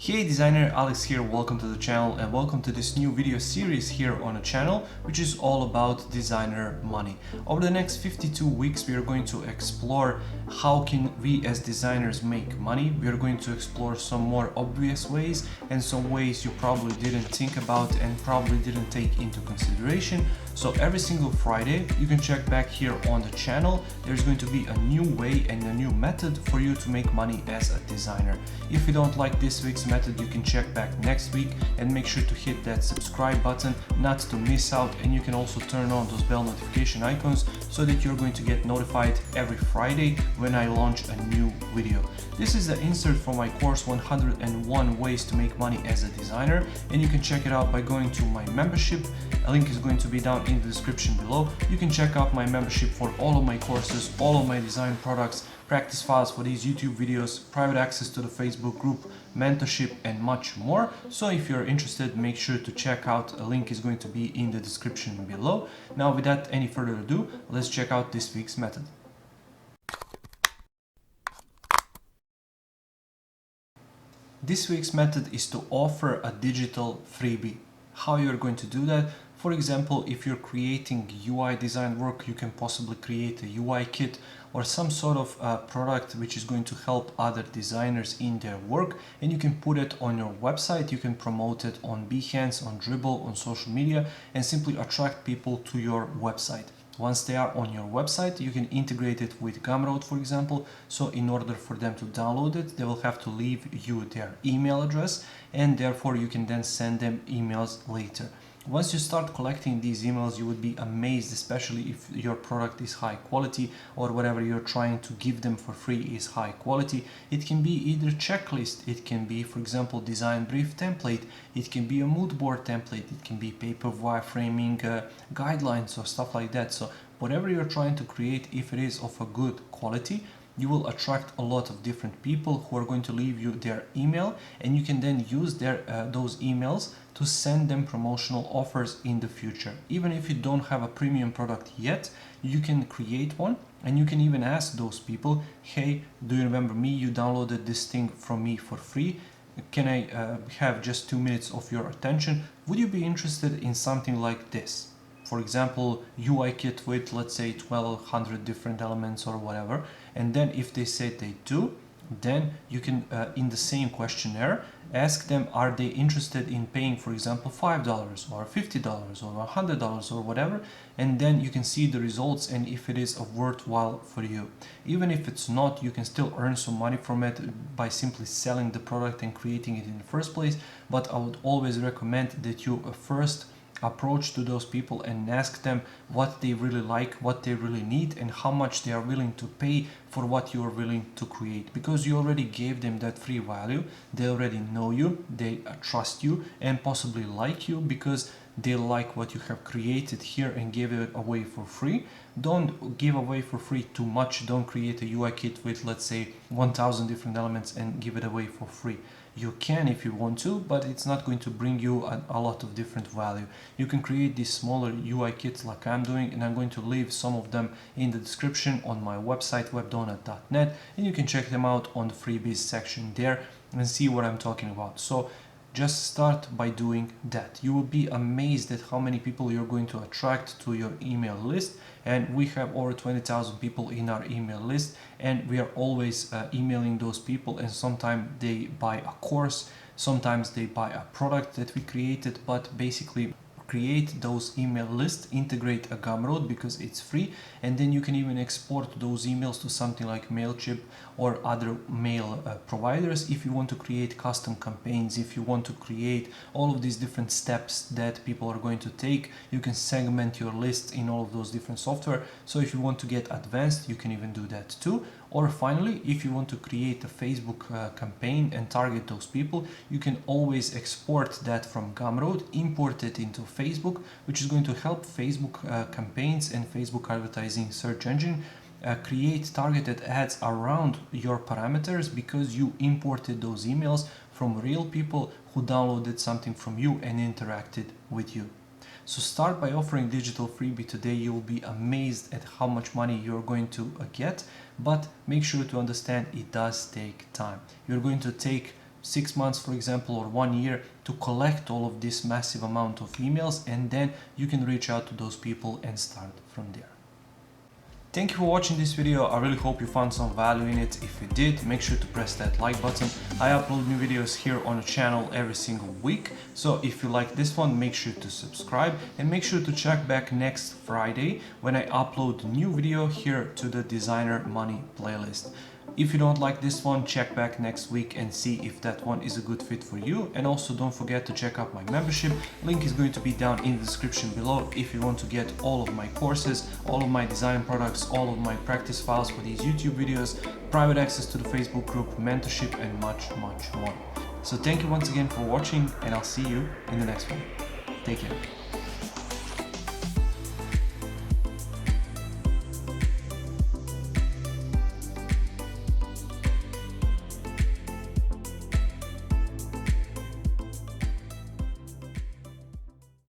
Hey designer, Alex here, welcome to the channel and welcome to this new video series here on the channel, which is all about designer money. Over the next 52 weeks we are going to explore how can we as designers make money. We are going to explore some more obvious ways and some ways you probably didn't think about and probably didn't take into consideration. So every single Friday you can check back here on the channel. There's going to be a new way and a new method for you to make money as a designer. If you don't like this week's method, you can check back next week and make sure to hit that subscribe button not to miss out, and you can also turn on those bell notification icons so that you're going to get notified every Friday when I launch a new video. This is the insert for my course 101 ways to make money as a designer, and you can check it out by going to my membership. A link is going to be down in the description below. You can check out my membership for all of my courses, all of my design products, practice files for these YouTube videos, private access to the Facebook group, mentorship and much more. So if you're interested, make sure to check out. A link is going to be in the description below. Now without any further ado, let's check out this week's method. This week's method is to offer a digital freebie. How you're going to do that? For example, if you're creating UI design work, you can possibly create a UI kit or some sort of product which is going to help other designers in their work, and you can put it on your website. You can promote it on Behance, on Dribbble, on social media, and simply attract people to your website. Once they are on your website, you can integrate it with Gumroad, for example. So in order for them to download it, they will have to leave you their email address, and therefore you can then send them emails later. Once you start collecting these emails, you would be amazed, especially if your product is high quality or whatever you're trying to give them for free is high quality. It can be either checklist, it can be, for example, design brief template, it can be a mood board template, it can be paper wireframing guidelines or stuff like that. So whatever you're trying to create, if it is of a good quality, you will attract a lot of different people who are going to leave you their email, and you can then use those emails to send them promotional offers in the future. Even if you don't have a premium product yet, you can create one, and you can even ask those people, hey, do you remember me? You downloaded this thing from me for free. Can I have just 2 minutes of your attention? Would you be interested in something like this? For example, UI kit with, let's say, 1200 different elements or whatever. And then if they say they do, then you can, in the same questionnaire, ask them, are they interested in paying, for example, $5 or $50 or $100 or whatever, and then you can see the results and if it is worthwhile for you. Even if it's not, you can still earn some money from it by simply selling the product and creating it in the first place. But I would always recommend that you first approach to those people and ask them what they really like, what they really need, and how much they are willing to pay for what you are willing to create, because you already gave them that free value. They already know you, they trust you and possibly like you because they like what you have created here and give it away for free. Don't give away for free too much. Don't create a UI kit with, let's say, 1000 different elements and give it away for free. You can if you want to, but it's not going to bring you a lot of different value. You can create these smaller UI kits like I'm doing, and I'm going to leave some of them in the description on my website webdonut.net, and you can check them out on the freebies section there and see what I'm talking about. So just start by doing that. You will be amazed at how many people you're going to attract to your email list. And we have over 20,000 people in our email list, and we are always emailing those people, and sometimes they buy a course, sometimes they buy a product that we created. But basically create those email lists, integrate a Gumroad because it's free, and then you can even export those emails to something like MailChimp or other mail providers if you want to create custom campaigns. If you want to create all of these different steps that people are going to take, you can segment your list in all of those different software. So if you want to get advanced, you can even do that too. Or finally, if you want to create a Facebook campaign and target those people, you can always export that from Gumroad, import it into Facebook, which is going to help Facebook campaigns and Facebook advertising search engine create targeted ads around your parameters, because you imported those emails from real people who downloaded something from you and interacted with you. So start by offering digital freebie today. You will be amazed at how much money you're going to get, but make sure to understand it does take time. You're going to take 6 months, for example, or 1 year to collect all of this massive amount of emails, and then you can reach out to those people and start from there. Thank you for watching this video. I really hope you found some value in it. If you did, make sure to press that like button. I upload new videos here on the channel every single week. So if you like this one, make sure to subscribe and make sure to check back next Friday when I upload a new video here to the Designer Money playlist. If you don't like this one, check back next week and see if that one is a good fit for you. And also don't forget to check out my membership. Link is going to be down in the description below if you want to get all of my courses, all of my design products, all of my practice files for these YouTube videos, private access to the Facebook group, mentorship, and much, much more. So thank you once again for watching, and I'll see you in the next one. Take care.